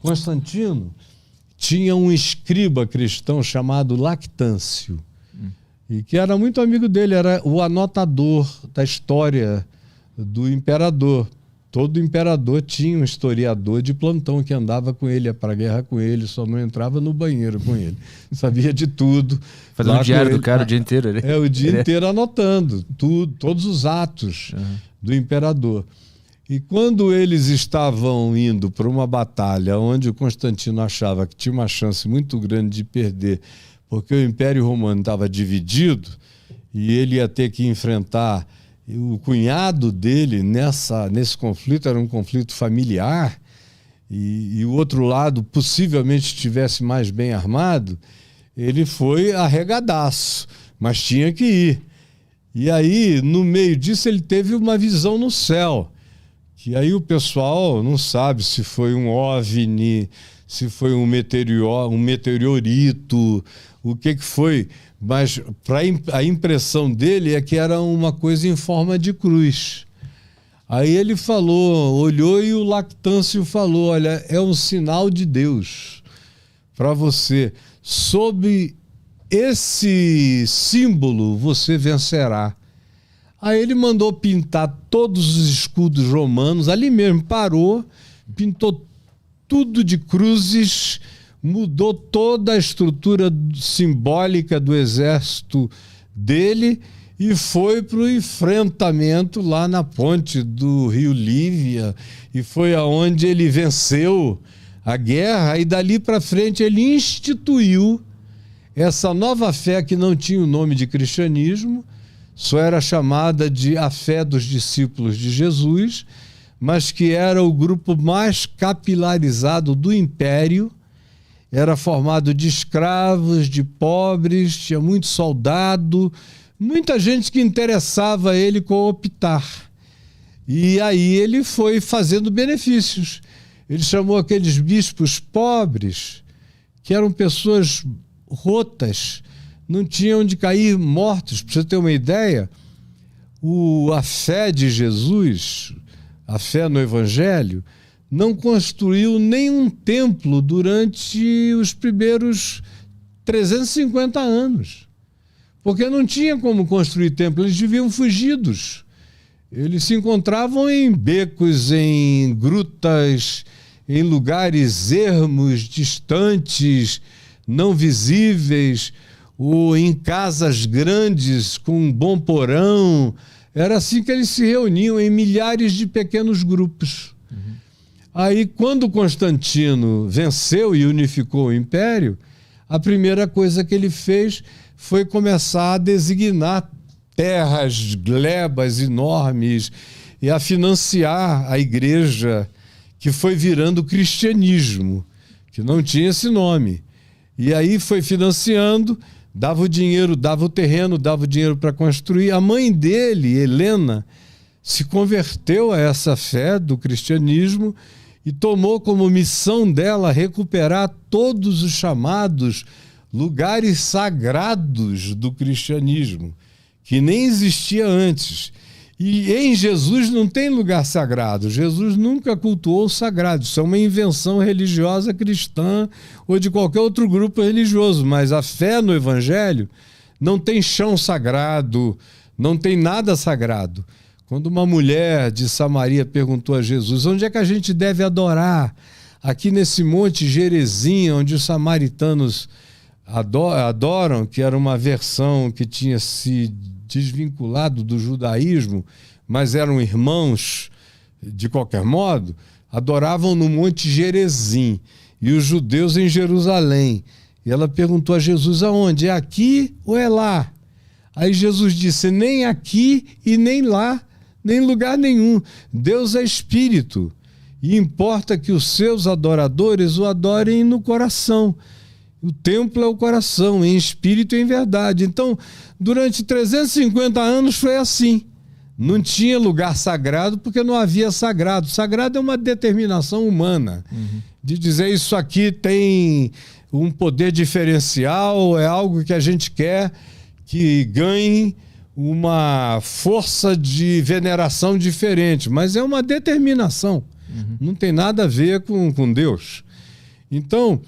Constantino tinha um escriba cristão chamado Lactâncio, e que era muito amigo dele, era o anotador da história do imperador. Todo imperador tinha um historiador de plantão que andava com ele, ia para a guerra com ele, só não entrava no banheiro com ele. Sabia de tudo. Fazendo o diário do cara o dia inteiro. Né? O dia inteiro anotando tudo, todos os atos do imperador. E quando eles estavam indo para uma batalha onde o Constantino achava que tinha uma chance muito grande de perder, porque o Império Romano estava dividido e ele ia ter que enfrentar o cunhado dele nesse conflito, era um conflito familiar, e o outro lado possivelmente estivesse mais bem armado, ele foi arregadaço, mas tinha que ir. E aí, no meio disso, ele teve uma visão no céu, que aí o pessoal não sabe se foi um OVNI, se foi um meteorito, o que foi, mas a impressão dele é que era uma coisa em forma de cruz. Aí ele falou, olhou e o Lactâncio falou, olha, é um sinal de Deus para você. Sob esse símbolo você vencerá. Aí ele mandou pintar todos os escudos romanos, ali mesmo parou, pintou tudo de cruzes, mudou toda a estrutura simbólica do exército dele e foi para o enfrentamento lá na ponte do rio Lívia, e foi aonde ele venceu a guerra, e dali para frente ele instituiu essa nova fé que não tinha o nome de cristianismo, só era chamada de a fé dos discípulos de Jesus, mas que era o grupo mais capilarizado do império. Era formado de escravos, de pobres, tinha muito soldado, muita gente que interessava ele cooptar. E aí ele foi fazendo benefícios. Ele chamou aqueles bispos pobres, que eram pessoas rotas, não tinham onde cair, mortos. Para você ter uma ideia, a fé de Jesus, a fé no Evangelho, não construiu nenhum templo durante os primeiros 350 anos. Porque não tinha como construir templo, eles viviam fugidos. Eles se encontravam em becos, em grutas, em lugares ermos, distantes, não visíveis, ou em casas grandes com um bom porão. Era assim que eles se reuniam, em milhares de pequenos grupos. Aí, quando Constantino venceu e unificou o império, a primeira coisa que ele fez foi começar a designar terras, glebas enormes e a financiar a igreja, que foi virando cristianismo, que não tinha esse nome. E aí foi financiando, dava o dinheiro, dava o terreno, dava o dinheiro para construir. A mãe dele, Helena, se converteu a essa fé do cristianismo e tomou como missão dela recuperar todos os chamados lugares sagrados do cristianismo, que nem existia antes. E em Jesus não tem lugar sagrado. Jesus nunca cultuou o sagrado. Isso é uma invenção religiosa cristã ou de qualquer outro grupo religioso. Mas a fé no Evangelho não tem chão sagrado, não tem nada sagrado. Quando uma mulher de Samaria perguntou a Jesus, onde é que a gente deve adorar? Aqui nesse monte Gerizim, onde os samaritanos adoram, que era uma versão que tinha se desvinculado do judaísmo, mas eram irmãos de qualquer modo, adoravam no monte Gerizim, e os judeus em Jerusalém. E ela perguntou a Jesus, aonde? É aqui ou é lá? Aí Jesus disse, nem aqui e nem lá, nem em lugar nenhum. Deus é espírito, e importa que os seus adoradores o adorem no coração. O templo é o coração, em espírito e em verdade. Então, durante 350 anos foi assim. Não tinha lugar sagrado porque não havia sagrado. Sagrado é uma determinação humana, de dizer isso aqui tem um poder diferencial, é algo que a gente quer que ganhe uma força de veneração diferente, mas é uma determinação. Não tem nada a ver com Deus. Então,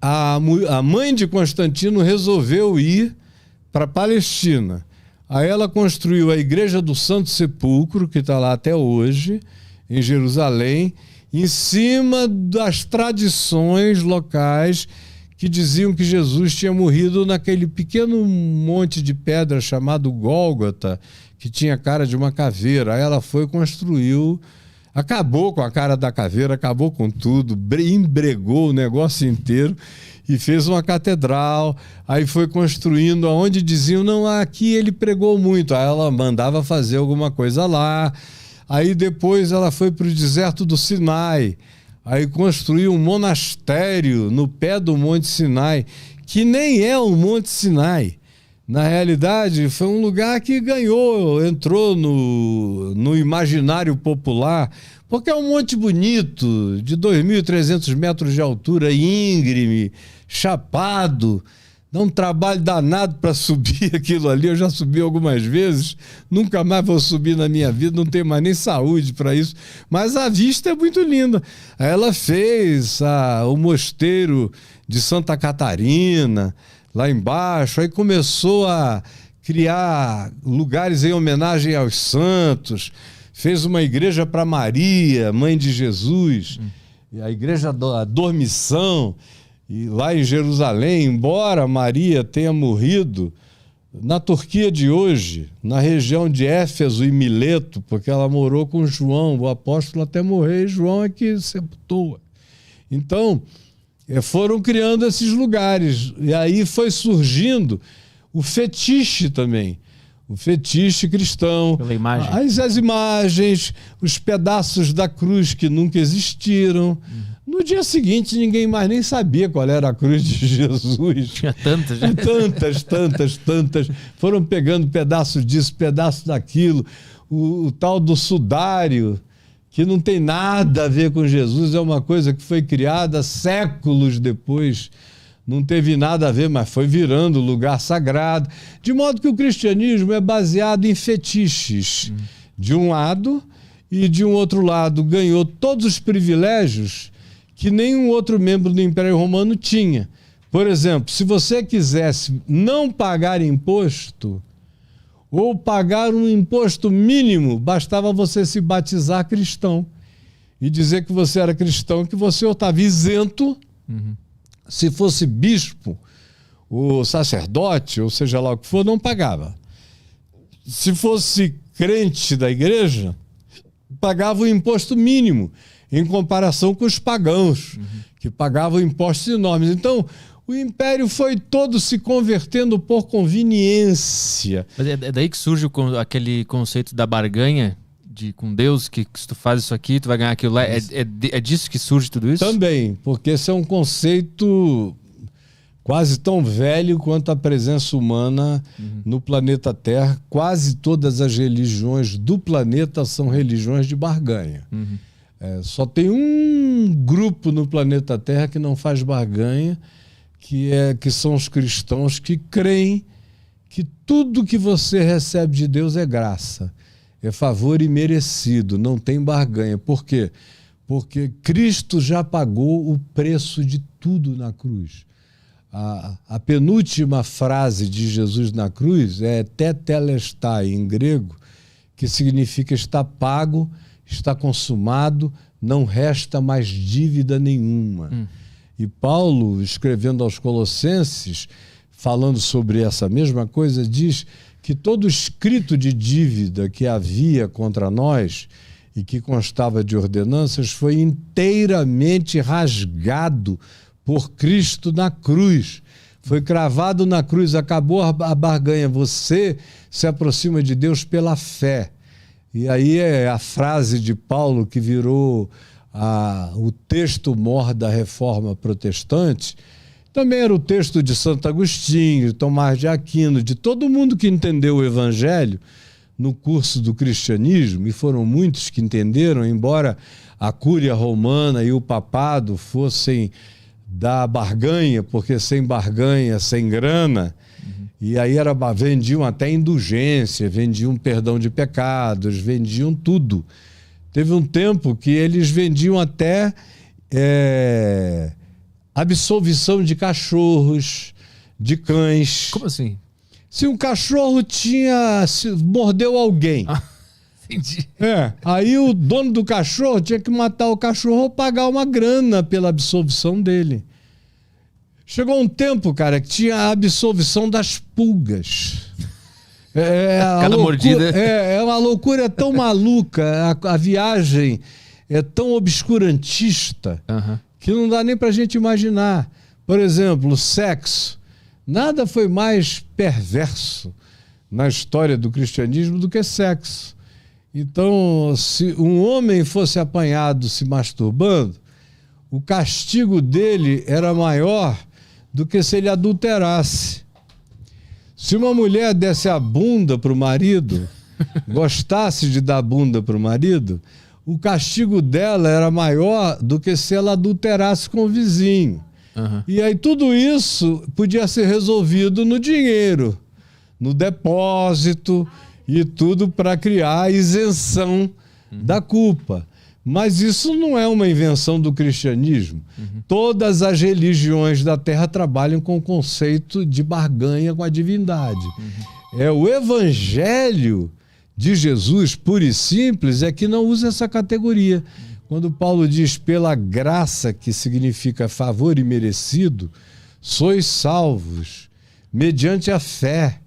a mãe de Constantino resolveu ir para a Palestina. Aí ela construiu a Igreja do Santo Sepulcro, que está lá até hoje, em Jerusalém, em cima das tradições locais que diziam que Jesus tinha morrido naquele pequeno monte de pedra chamado Gólgota, que tinha cara de uma caveira. Aí ela foi e construiu, acabou com a cara da caveira, acabou com tudo, embregou o negócio inteiro e fez uma catedral. Aí foi construindo aonde diziam, não, aqui ele pregou muito. Aí ela mandava fazer alguma coisa lá. Aí depois ela foi para o deserto do Sinai. Aí construiu um monastério no pé do Monte Sinai, que nem é o Monte Sinai. Na realidade, foi um lugar que entrou no imaginário popular, porque é um monte bonito, de 2.300 metros de altura, íngreme, chapado. Dá um trabalho danado para subir aquilo ali. Eu já subi algumas vezes, nunca mais vou subir na minha vida, não tenho mais nem saúde para isso. Mas a vista é muito linda. Ela fez o mosteiro de Santa Catarina, lá embaixo, aí começou a criar lugares em homenagem aos santos, fez uma igreja para Maria, mãe de Jesus, a igreja da Dormição. E lá em Jerusalém, embora Maria tenha morrido na Turquia de hoje, na região de Éfeso e Mileto, porque ela morou com João, o apóstolo, até morrer, e João é que sepultou. Então, foram criando esses lugares. E aí foi surgindo o fetiche também. O fetiche cristão. Pela imagem. As imagens, os pedaços da cruz que nunca existiram. No dia seguinte, ninguém mais nem sabia qual era a cruz de Jesus. Tinha tantas, né? Tantas. Foram pegando pedaços disso, pedaços daquilo. O tal do sudário, que não tem nada a ver com Jesus, é uma coisa que foi criada séculos depois. Não teve nada a ver, mas foi virando lugar sagrado. De modo que o cristianismo é baseado em fetiches. De um lado, e de um outro lado ganhou todos os privilégios que nenhum outro membro do Império Romano tinha. Por exemplo, se você quisesse não pagar imposto, ou pagar um imposto mínimo, bastava você se batizar cristão e dizer que você era cristão, que você estava isento. Se fosse bispo, ou sacerdote, ou seja lá o que for, não pagava. Se fosse crente da igreja, pagava o imposto mínimo, em comparação com os pagãos, que pagavam impostos enormes. Então, o império foi todo se convertendo por conveniência. Mas é daí que surge aquele conceito da barganha com Deus, que se tu faz isso aqui, tu vai ganhar aquilo lá. É disso que surge tudo isso? Também, porque esse é um conceito quase tão velho quanto a presença humana no planeta Terra. Quase todas as religiões do planeta são religiões de barganha. Só tem um grupo no planeta Terra que não faz barganha, que são os cristãos que creem que tudo que você recebe de Deus é graça, é favor imerecido, não tem barganha. Por quê? Porque Cristo já pagou o preço de tudo na cruz. A penúltima frase de Jesus na cruz é tetelestai, em grego, que significa está pago, está consumado, não resta mais dívida nenhuma. E Paulo, escrevendo aos Colossenses, falando sobre essa mesma coisa, diz que todo escrito de dívida que havia contra nós e que constava de ordenanças foi inteiramente rasgado por Cristo na cruz. Foi cravado na cruz, acabou a barganha. Você se aproxima de Deus pela fé. E aí é a frase de Paulo que virou o texto mor da Reforma Protestante. Também era o texto de Santo Agostinho, de Tomás de Aquino, de todo mundo que entendeu o Evangelho no curso do cristianismo, e foram muitos que entenderam, embora a Cúria Romana e o Papado fossem da barganha, porque sem barganha, sem grana, e aí vendiam até indulgência, vendiam perdão de pecados, vendiam tudo. Teve um tempo que eles vendiam até absolvição de cachorros, de cães. Como assim? Se um cachorro mordeu alguém. Entendi. Aí o dono do cachorro tinha que matar o cachorro ou pagar uma grana pela absolvição dele. Chegou um tempo, cara, que tinha a absolvição das pulgas. Cada mordida. É uma loucura tão maluca, a viagem é tão obscurantista que não dá nem pra gente imaginar. Por exemplo, o sexo. Nada foi mais perverso na história do cristianismo do que sexo. Então, se um homem fosse apanhado se masturbando, o castigo dele era maior do que se ele adulterasse. Se uma mulher desse a bunda para o marido, gostasse de dar bunda para o marido, o castigo dela era maior do que se ela adulterasse com o vizinho. E aí tudo isso podia ser resolvido no dinheiro, no depósito e tudo para criar a isenção da culpa. Mas isso não é uma invenção do cristianismo. Todas as religiões da Terra trabalham com o conceito de barganha com a divindade. O evangelho de Jesus, puro e simples, é que não usa essa categoria. Quando Paulo diz pela graça, que significa favor imerecido, sois salvos, mediante a fé.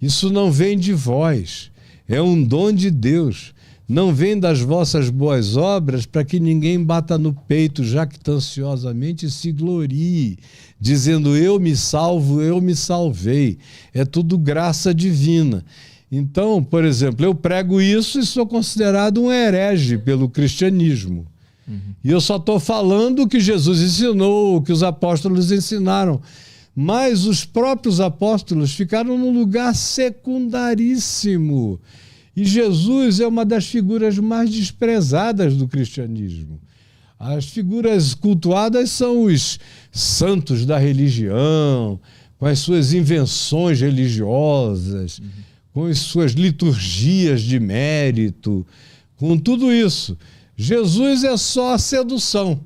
Isso não vem de vós, é um dom de Deus. Não vem das vossas boas obras para que ninguém bata no peito jactanciosamente e se glorie, dizendo eu me salvo, eu me salvei. É tudo graça divina. Então, por exemplo, eu prego isso e sou considerado um herege pelo cristianismo. E eu só estou falando o que Jesus ensinou, o que os apóstolos ensinaram. Mas os próprios apóstolos ficaram num lugar secundaríssimo. E Jesus é uma das figuras mais desprezadas do cristianismo. As figuras cultuadas são os santos da religião, com as suas invenções religiosas, com as suas liturgias de mérito, com tudo isso. Jesus é só a sedução.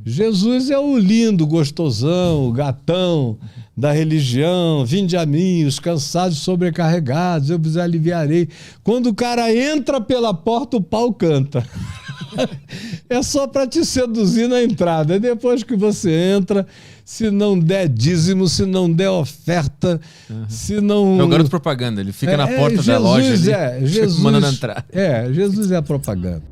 Jesus é o lindo, gostosão, o gatão da religião. Vinde a mim, os cansados sobrecarregados, eu vos aliviarei. Quando o cara entra pela porta, o pau canta. É só para te seduzir na entrada. Depois que você entra, se não der dízimo, se não der oferta, se não... É o garoto propaganda, ele fica na porta da loja ali, Jesus, mandando entrar. Jesus é a propaganda.